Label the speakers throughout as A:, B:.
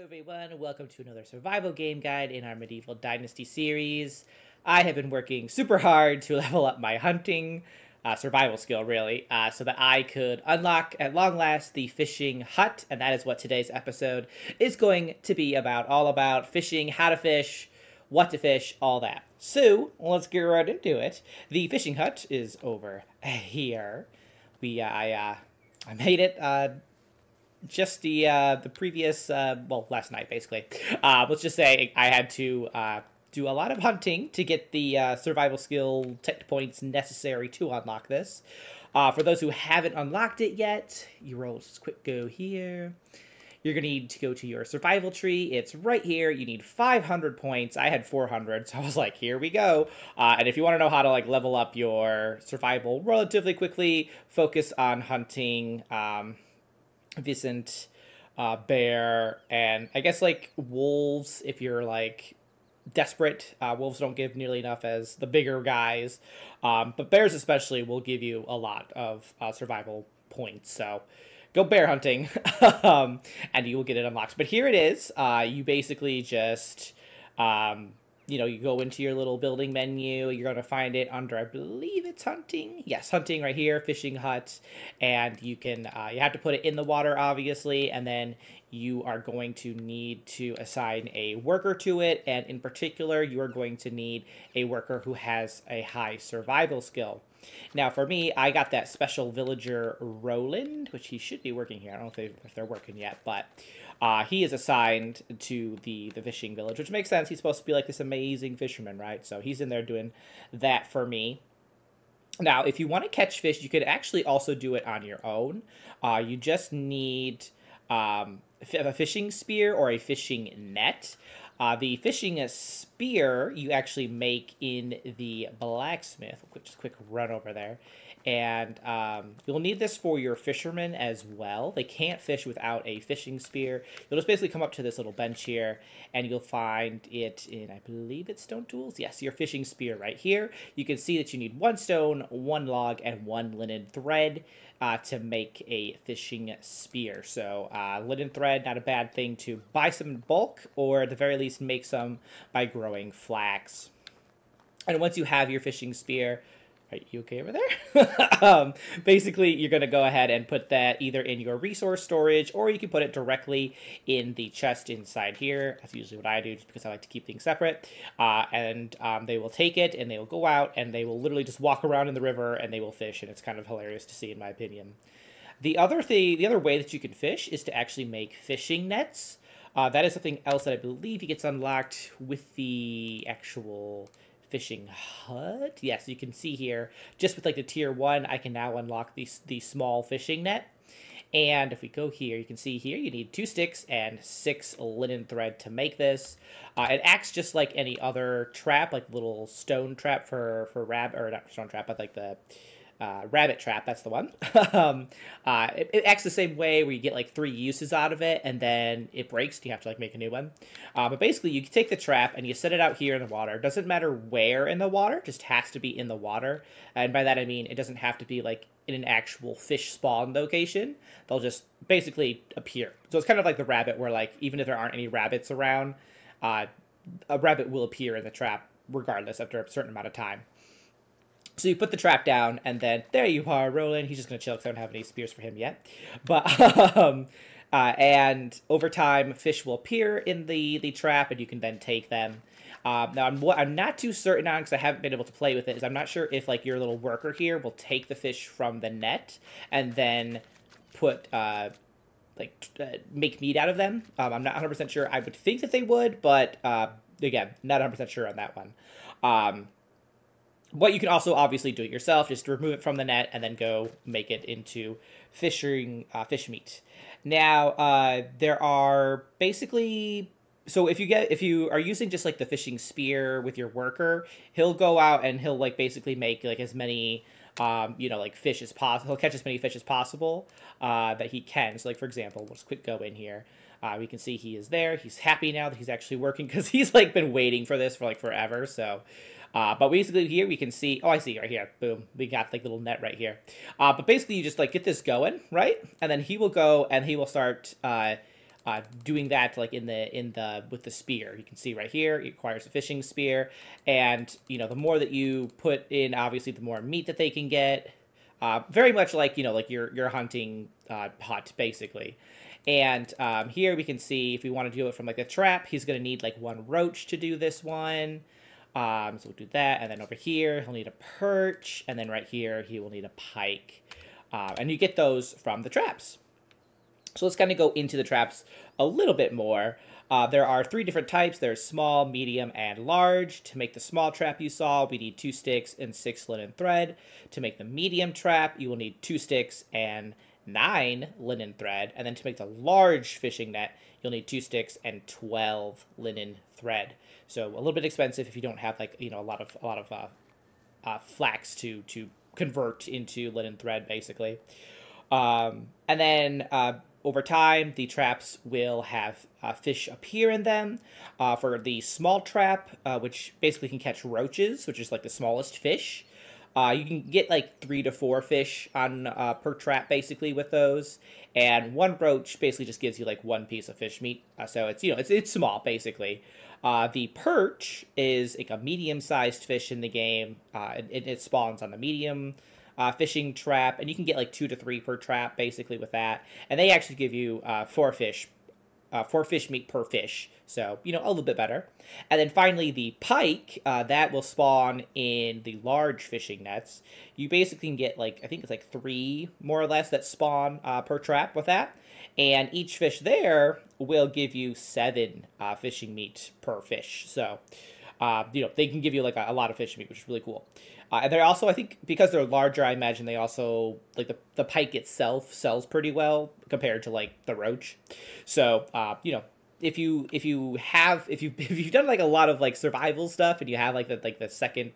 A: everyone, welcome to another survival game guide in our Medieval Dynasty series. I have been working super hard to level up my hunting, survival skill really, so that I could unlock at long last the fishing hut, and that is what today's episode is going to be about, all about fishing, how to fish, what to fish, all that. So, let's get right into it. The fishing hut is over here. I made it, just the previous, well, last night, basically. Let's just say I had to do a lot of hunting to get the survival skill tech points necessary to unlock this. For those who haven't unlocked it yet, you roll just a quick go here. You're going to need to go to your survival tree. It's right here. You need 500 points. I had 400, so I was like, here we go. And if you want to know how to, like, level up your survival relatively quickly, focus on hunting, Vicent, bear, and I guess like wolves if you're like desperate. Wolves don't give nearly enough as the bigger guys, but bears especially will give you a lot of survival points, so go bear hunting. And you will get it unlocked. But here it is. You basically just you go into your little building menu. You're going to find it under, I believe it's hunting. Yes, hunting right here, fishing hut. And you can, you have to put it in the water, obviously. And then you are going to need to assign a worker to it. And in particular, you are going to need a worker who has a high survival skill. Now, for me, I got that special villager Roland, which he should be working here. I don't know if they're working yet, but he is assigned to the fishing village, which makes sense. He's supposed to be like this amazing fisherman, right? So he's in there doing that for me. Now, if you want to catch fish, you could actually also do it on your own. You just need a fishing spear or a fishing net. The fishing spear you actually make in the blacksmith. Just a quick run over there. And you'll need this for your fishermen as well. They can't fish without a fishing spear. You'll just basically come up to this little bench here, and you'll find it in, I believe it's stone tools. Yes, your fishing spear right here. You can see that you need 1 stone, 1 log, and 1 linen thread to make a fishing spear. So linen thread, not a bad thing to buy some in bulk, or at the very least make some by growing flax. And once you have your fishing spear, are you okay over there? Basically, you're going to go ahead and put that either in your resource storage, or you can put it directly in the chest inside here. That's usually what I do, just because I like to keep things separate. And they will take it, and they will go out, and they will literally just walk around in the river, and they will fish, and it's kind of hilarious to see, in my opinion. The other way that you can fish is to actually make fishing nets. That is something else that I believe gets unlocked with the actual fishing hut. Yes, you can see here, just with like the tier 1, I can now unlock the small fishing net. And if we go here, you can see here, you need 2 sticks and 6 linen thread to make this. It acts just like any other trap, like little stone trap for rabbit, or not stone trap, but like the rabbit trap, that's the one. It acts the same way, where you get like 3 uses out of it, and then it breaks, and you have to like make a new one. But basically, you take the trap, and you set it out here in the water. It doesn't matter where in the water, it just has to be in the water. And by that I mean, it doesn't have to be like in an actual fish spawn location. They'll just basically appear. So it's kind of like the rabbit, where like, even if there aren't any rabbits around, a rabbit will appear in the trap regardless after a certain amount of time. So you put the trap down, and then there you are, Roland. He's just going to chill because I don't have any spears for him yet. But, and over time, fish will appear in the trap, and you can then take them. Now, what I'm not too certain on, because I haven't been able to play with it, is I'm not sure if, like, your little worker here will take the fish from the net and then put, make meat out of them. I'm not 100% sure. I would think that they would, but, again, not 100% sure on that one. But you can also obviously do it yourself, just remove it from the net and then go make it into fish meat. Now, there are basically, so if you are using just like the fishing spear with your worker, he'll go out and he'll like basically make like as many like fish as possible. He'll catch as many fish as possible that he can. So like, for example, we'll just quick go in here. We can see he is there. He's happy now that he's actually working, because he's like been waiting for this for like forever. So but basically here we can see, oh, I see right here, boom, we got like little net right here. But basically you just like get this going, right? And then he will go and he will start doing that like in the with the spear. You can see right here it requires a fishing spear, and the more that you put in, obviously the more meat that they can get. Very much like like your hunting hut basically. And here we can see if we want to do it from like a trap, he's going to need like one roach to do this one. So we'll do that, and then over here he'll need a perch, and then right here he will need a pike. And you get those from the traps. So let's kind of go into the traps a little bit more. There are 3 different types. There's small, medium, and large. To make the small trap you saw, we need 2 sticks and 6 linen thread. To make the medium trap, you will need 2 sticks and 9 linen thread. And then to make the large fishing net, you'll need 2 sticks and 12 linen thread. So a little bit expensive if you don't have like a lot of flax to convert into linen thread, basically. And then over time, the traps will have fish appear in them. For the small trap, which basically can catch roaches, which is like the smallest fish, you can get like 3 to 4 fish on per trap, basically, with those. And 1 roach basically just gives you like 1 piece of fish meat. So it's it's small, basically. The perch is like a medium-sized fish in the game. It spawns on the medium fishing trap, and you can get like 2 to 3 per trap, basically, with that. And they actually give you 4 fish meat per fish, so a little bit better. And then finally, the pike that will spawn in the large fishing nets. You basically can get like, I think it's like 3 more or less that spawn per trap with that, and each fish there will give you 7 fishing meat per fish. So they can give you like a lot of fish meat, which is really cool. And they're also, I think, because they're larger, I imagine they also, like, the pike itself sells pretty well compared to, like, the roach. So, if you've done, like, a lot of, like, survival stuff, and you have, like, the second,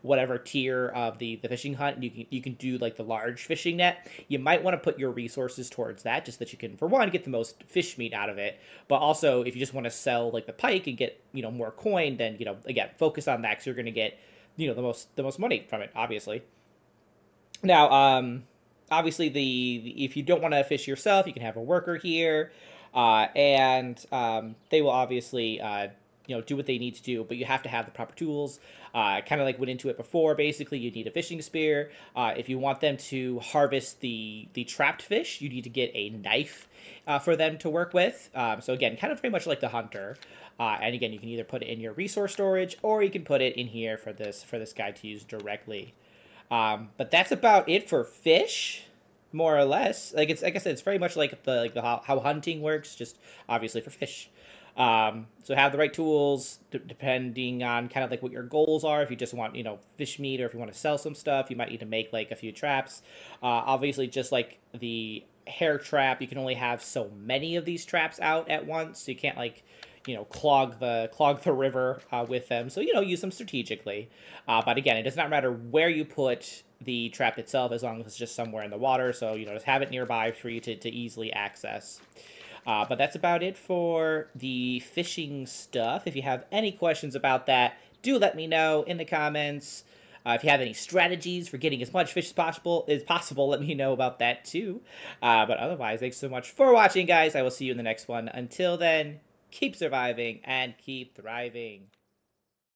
A: whatever tier of the fishing hunt, and you can do, like, the large fishing net, you might want to put your resources towards that, just that you can, for one, get the most fish meat out of it, but also, if you just want to sell, like, the pike and get, more coin, then, again, focus on that, because you're going to get the most money from it, obviously. Now, obviously, if you don't want to fish yourself, you can have a worker here, and they will obviously do what they need to do, but you have to have the proper tools. Kind of like went into it before. Basically, you need a fishing spear. If you want them to harvest the trapped fish, you need to get a knife for them to work with. So again, kind of very much like the hunter. And again, you can either put it in your resource storage, or you can put it in here for this guy to use directly. But that's about it for fish, more or less. Like I said, it's very much like how hunting works, just obviously for fish. So have the right tools depending on kind of like what your goals are. If you just want fish meat, or if you want to sell some stuff, you might need to make like a few traps. Obviously, just like the hair trap, you can only have so many of these traps out at once, so you can't like clog the river with them. So use them strategically. But again, it does not matter where you put the trap itself, as long as it's just somewhere in the water. So just have it nearby for you to easily access. But that's about it for the fishing stuff. If you have any questions about that, do let me know in the comments. If you have any strategies for getting as much fish as possible, let me know about that too. But otherwise, thanks so much for watching, guys. I will see you in the next one. Until then, keep surviving and keep thriving.